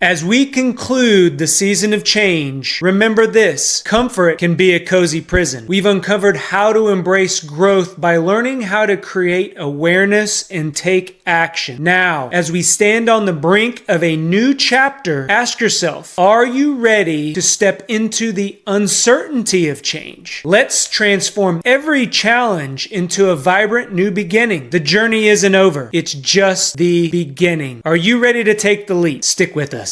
As we conclude the season of change, remember this: comfort can be a cozy prison. We've uncovered how to embrace growth by learning how to create awareness and take action. Now, as we stand on the brink of a new chapter, ask yourself, are you ready to step into the uncertainty of change? Let's transform every challenge into a vibrant new beginning. The journey isn't over. It's just the beginning. Are you ready to take the leap? Stick with us.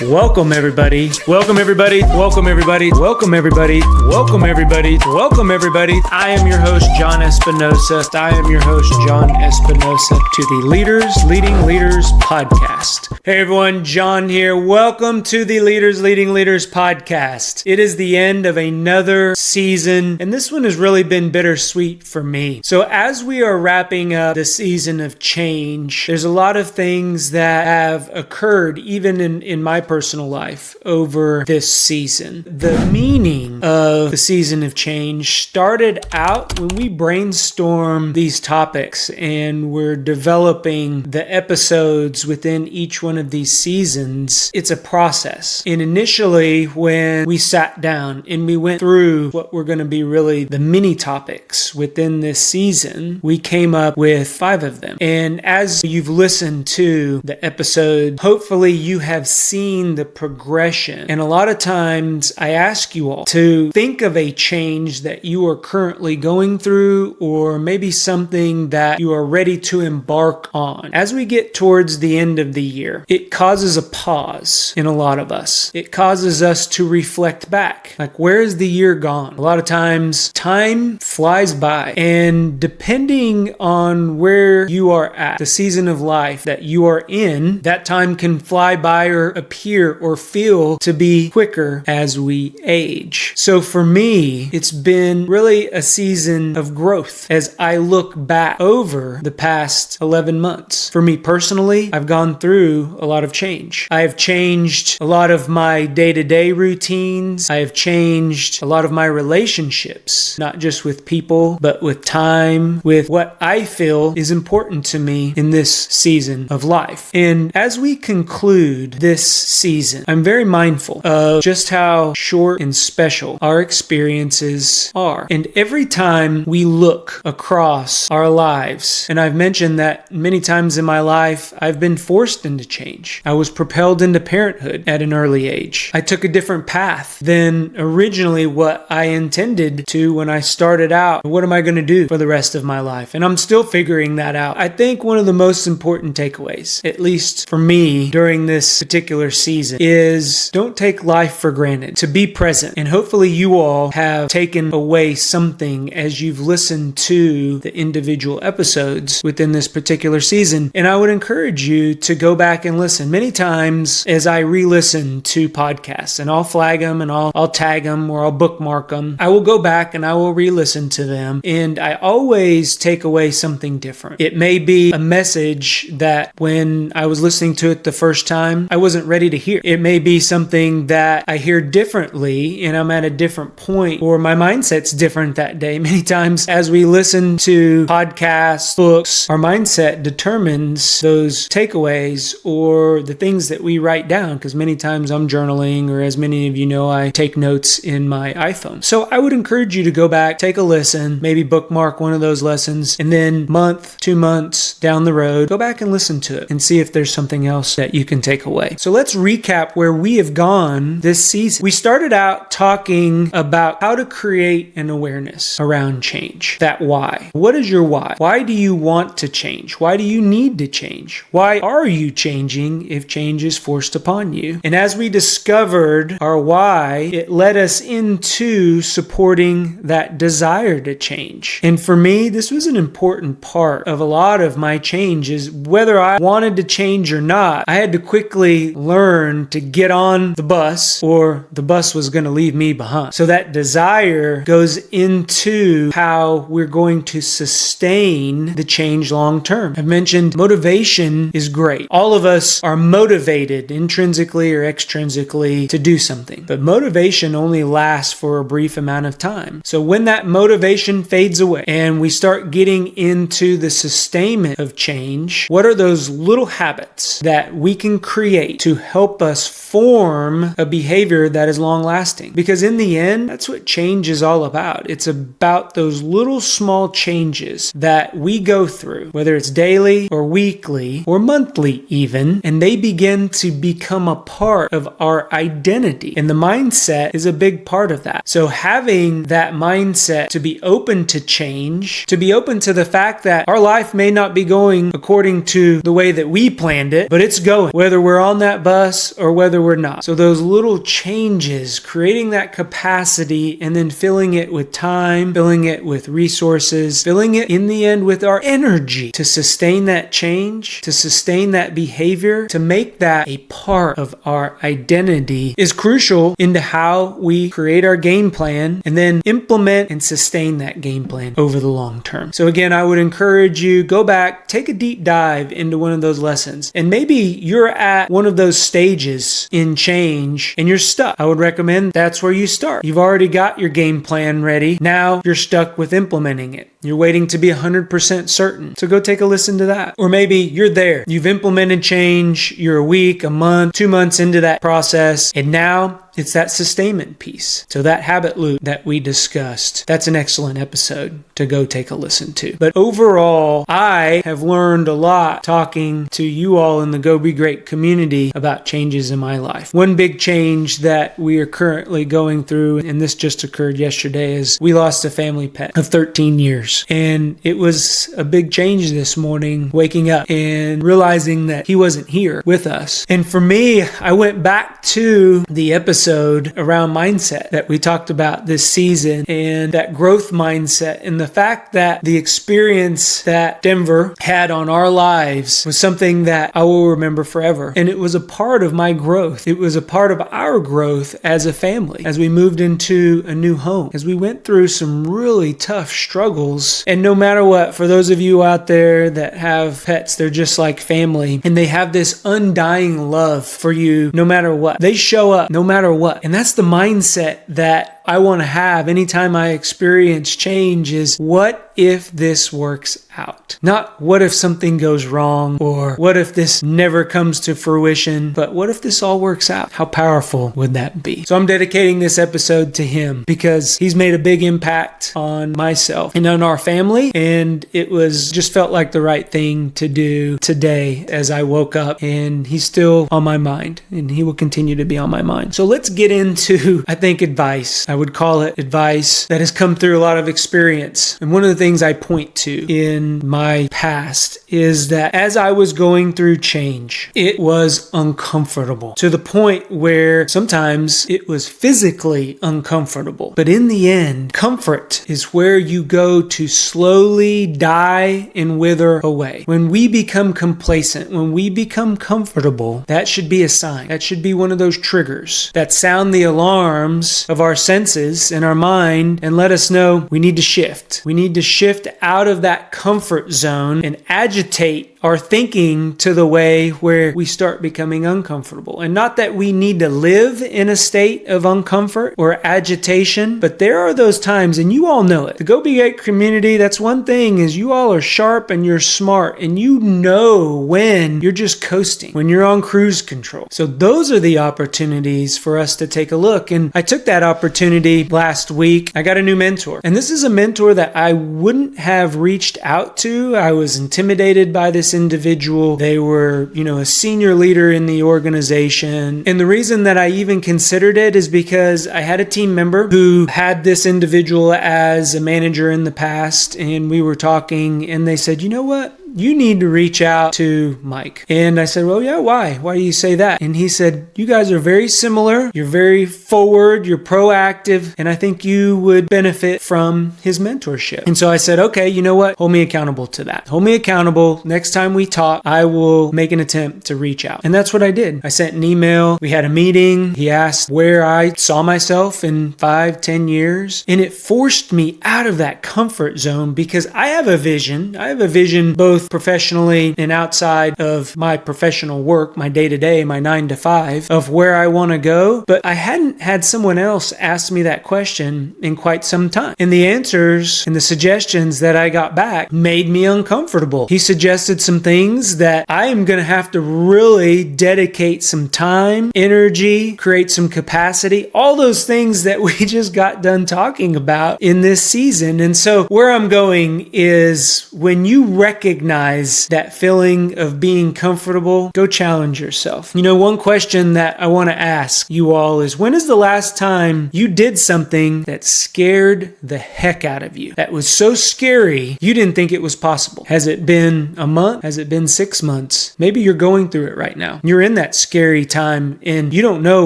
Welcome everybody. Welcome everybody. Welcome everybody. Welcome everybody. Welcome everybody. Welcome everybody. I am your host, John Espinosa. I am your host, John Espinosa, to the Leaders Leading Leaders podcast. Hey everyone, John here. Welcome to the Leaders Leading Leaders podcast. It is the end of another season, and this one has really been bittersweet for me. So as we are wrapping up the season of change, there's a lot of things that have occurred even in my personal life over this season. The meaning of the season of change started out when we brainstormed these topics and we're developing the episodes within each one of these seasons. It's a process. And initially, when we sat down and we went through what were going to be really the mini topics within this season, we came up with 5 of them. And as you've listened to the episode, hopefully you have seen the progression. And a lot of times I ask you all to think of a change that you are currently going through, or maybe something that you are ready to embark on. As we get towards the end of the year, it causes a pause in a lot of us. It causes us to reflect back. Like, where is the year gone? A lot of times time flies by, and depending on where you are at, the season of life that you are in, that time can fly by or appear or feel to be quicker as we age. So for me, it's been really a season of growth as I look back over the past 11 months. For me personally, I've gone through a lot of change. I have changed a lot of my day-to-day routines. I have changed a lot of my relationships, not just with people, but with time, with what I feel is important to me in this season of life. And as we conclude this season, I'm very mindful of just how short and special our experiences are. And every time we look across our lives, and I've mentioned that many times in my life, I've been forced into change. I was propelled into parenthood at an early age. I took a different path than originally what I intended to when I started out. What am I going to do for the rest of my life? And I'm still figuring that out. I think one of the most important takeaways, at least for me during this particular season, is don't take life for granted. To be present. And hopefully you all have taken away something as you've listened to the individual episodes within this particular season. And I would encourage you to go back and listen. Many times as I re-listen to podcasts, and I'll flag them and I'll tag them or I'll bookmark them, I will go back and I will re-listen to them. And I always take away something different. It may be a message that when I was listening to it the first time, I wasn't ready to hear. It may be something that I hear differently and I'm at a different point, or my mindset's different that day. Many times as we listen to podcasts, books, our mindset determines those takeaways or the things that we write down, because many times I'm journaling, or as many of you know, I take notes in my iPhone. So I would encourage you to go back, take a listen, maybe bookmark one of those lessons, and then month, 2 months down the road, go back and listen to it and see if there's something else that you can take away. So let's recap where we have gone this season. We started out talking about how to create an awareness around change. That why. What is your why? Why do you want to change? Why do you need to change? Why are you changing if change is forced upon you? And as we discovered our why, it led us into supporting that desire to change. And for me, this was an important part of a lot of my changes. Whether I wanted to change or not, I had to quickly learn to get on the bus, or the bus was going to leave me behind. So that desire goes into how we're going to sustain the change long term. I've mentioned motivation is great. All of us are motivated intrinsically or extrinsically to do something, but motivation only lasts for a brief amount of time. So when that motivation fades away and we start getting into the sustainment of change, what are those little habits that we can create to help us form a behavior that is long lasting. Because in the end, that's what change is all about. It's about those little small changes that we go through, whether it's daily or weekly or monthly even, and they begin to become a part of our identity. And the mindset is a big part of that. So having that mindset to be open to change, to be open to the fact that our life may not be going according to the way that we planned it, but it's going, whether we're on that bus or whether we're not. So those little changes, creating that capacity and then filling it with time, filling it with resources, filling it in the end with our energy to sustain that change, to sustain that behavior, to make that a part of our identity is crucial into how we create our game plan and then implement and sustain that game plan over the long term. So again, I would encourage you, go back, take a deep dive into one of those lessons. And maybe you're at one of those stages in change and you're stuck. I would recommend that's where you start. You've already got your game plan ready. Now you're stuck with implementing it. You're waiting to be 100% certain. So go take a listen to that. Or maybe you're there. You've implemented change. You're a week, a month, 2 months into that process. And now it's that sustainment piece. So that habit loop that we discussed, that's an excellent episode to go take a listen to. But overall, I have learned a lot talking to you all in the Go Be Great community about changes in my life. One big change that we are currently going through, and this just occurred yesterday, is we lost a family pet of 13 years. And it was a big change this morning, waking up and realizing that he wasn't here with us. And for me, I went back to the episode around mindset that we talked about this season and that growth mindset, and the fact that the experience that Denver had on our lives was something that I will remember forever. And it was a part of my growth. It was a part of our growth as a family, as we moved into a new home, as we went through some really tough struggles. And no matter what, for those of you out there that have pets, they're just like family, and they have this undying love for you no matter what. They show up no matter what. And that's the mindset that I want to have anytime I experience change is, what if this works out? Not what if something goes wrong, or what if this never comes to fruition, but what if this all works out? How powerful would that be? So I'm dedicating this episode to him because he's made a big impact on myself and on our family. And it was just felt like the right thing to do today as I woke up, and he's still on my mind and he will continue to be on my mind. So let's get into, I think, advice. I would call it advice that has come through a lot of experience. And one of the things I point to in my past is that as I was going through change, it was uncomfortable to the point where sometimes it was physically uncomfortable. But in the end, comfort is where you go to slowly die and wither away. When we become complacent, when we become comfortable, that should be a sign. That should be one of those triggers that sound the alarms of our senses in our mind and let us know we need to shift. We need to shift out of that comfort zone and agitate our thinking to the way where we start becoming uncomfortable. And not that we need to live in a state of uncomfort or agitation, but there are those times, and you all know it. The Go Be Great community, that's one thing, is you all are sharp and you're smart, and you know when you're just coasting, when you're on cruise control. So those are the opportunities for us to take a look. And I took that opportunity last week. I got a new mentor, and this is a mentor that I wouldn't have reached out to. I was intimidated by this individual. They were, a senior leader in the organization. And the reason that I even considered it is because I had a team member who had this individual as a manager in the past, and we were talking, and they said, you know what? You need to reach out to Mike. And I said, well, yeah, why? Why do you say that? And he said, you guys are very similar. You're very forward. You're proactive. And I think you would benefit from his mentorship. And so I said, okay, you know what? Hold me accountable to that. Hold me accountable. Next time we talk, I will make an attempt to reach out. And that's what I did. I sent an email. We had a meeting. He asked where I saw myself in 5-10 years. And it forced me out of that comfort zone because I have a vision. I have a vision both both professionally and outside of my professional work, my day-to-day, my 9 to 5, of where I want to go. But I hadn't had someone else ask me that question in quite some time. And the answers and the suggestions that I got back made me uncomfortable. He suggested some things that I am going to have to really dedicate some time, energy, create some capacity, all those things that we just got done talking about in this season. And so where I'm going is, when you recognize that feeling of being comfortable, go challenge yourself. One question that I want to ask you all is, when is the last time you did something that scared the heck out of you? That was so scary, you didn't think it was possible. Has it been a month? Has it been 6 months? Maybe you're going through it right now. You're in that scary time and you don't know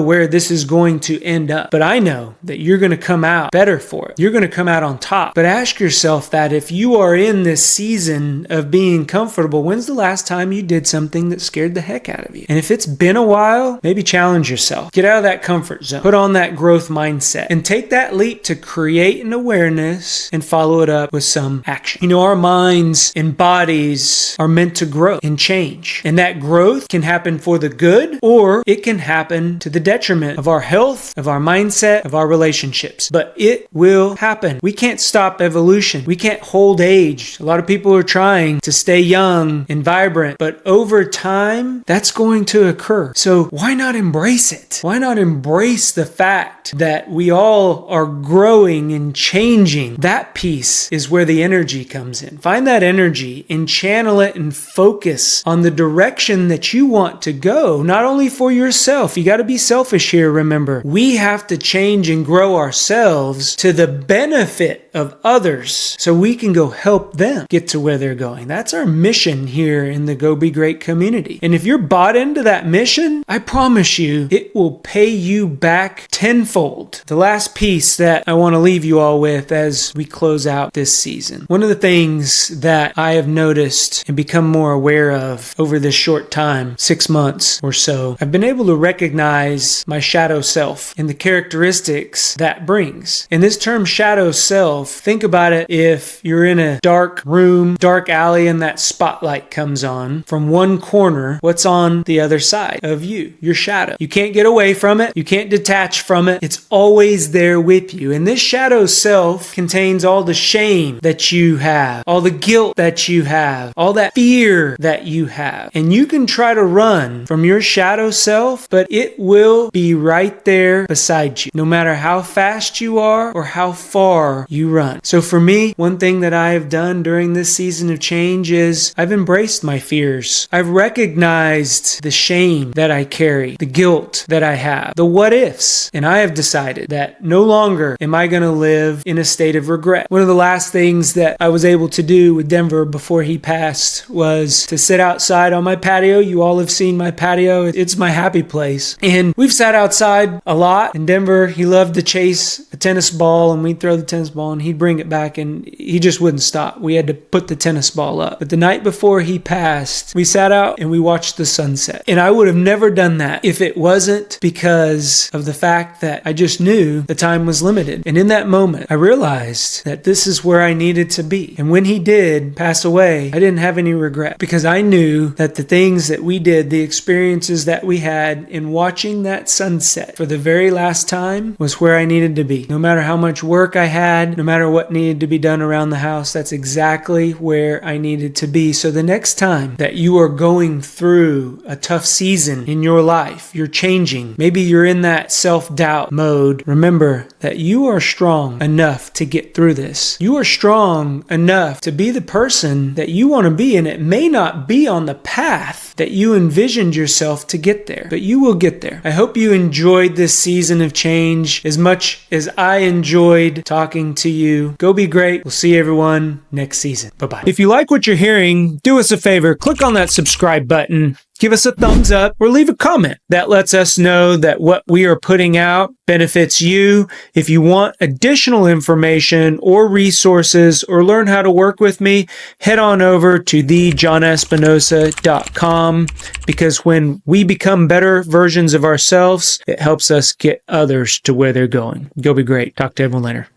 where this is going to end up. But I know that you're going to come out better for it. You're going to come out on top. But ask yourself that if you are in this season of being comfortable, when's the last time you did something that scared the heck out of you? And if it's been a while, maybe challenge yourself. Get out of that comfort zone. Put on that growth mindset and take that leap to create an awareness and follow it up with some action. Our minds and bodies are meant to grow and change. And that growth can happen for the good, or it can happen to the detriment of our health, of our mindset, of our relationships. But it will happen. We can't stop evolution. We can't hold age. A lot of people are trying to stay young and vibrant, but over time, that's going to occur. So why not embrace it? Why not embrace the fact that we all are growing and changing? That piece is where the energy comes in. Find that energy and channel it and focus on the direction that you want to go, not only for yourself. You got to be selfish here, remember. We have to change and grow ourselves to the benefit of others so we can go help them get to where they're going. That's our mission here in the Go Be Great community. And if you're bought into that mission, I promise you, it will pay you back tenfold. The last piece that I want to leave you all with as we close out this season. One of the things that I have noticed and become more aware of over this short time, 6 months or so, I've been able to recognize my shadow self and the characteristics that brings. And this term shadow self, think about it if you're in a dark room, dark alley, and that spotlight comes on from one corner, what's on the other side of you? Your shadow. You can't get away from it. You can't detach from it. It's always there with you. And this shadow self contains all the shame that you have, all the guilt that you have, all that fear that you have. And you can try to run from your shadow self, but it will be right there beside you, no matter how fast you are or how far you run. So for me, one thing that I have done during this season of change is I've embraced my fears. I've recognized the shame that I carry, the guilt that I have, the what ifs. And I have decided that no longer am I going to live in a state of regret. One of the last things that I was able to do with Denver before he passed was to sit outside on my patio. You all have seen my patio. It's my happy place. And we've sat outside a lot. In Denver, he loved to chase a tennis ball, and we'd throw the tennis ball and he'd bring it back, and he just wouldn't stop. We had to put the tennis ball up. But the night before he passed, we sat out and we watched the sunset. And I would have never done that if it wasn't because of the fact that I just knew the time was limited. And in that moment, I realized that this is where I needed to be. And when he did pass away, I didn't have any regret, because I knew that the things that we did, the experiences that we had in watching that sunset for the very last time, was where I needed to be. No matter how much work I had, no matter what needed to be done around the house, that's exactly where I needed to be. So the next time that you are going through a tough season in your life, you're changing, maybe you're in that self-doubt mode, remember that you are strong enough to get through this. You are strong enough to be the person that you want to be, and it may not be on the path that you envisioned yourself to get there, but you will get there. I hope you enjoyed this season of change as much as I enjoyed talking to you. Go be great. We'll see everyone next season. Bye-bye. If you like what you're hearing, do us a favor, click on that subscribe button. Give us a thumbs up or leave a comment. That lets us know that what we are putting out benefits you. If you want additional information or resources or learn how to work with me, head on over to thejohnespinosa.com, because when we become better versions of ourselves, it helps us get others to where they're going. Go be great. Talk to everyone later.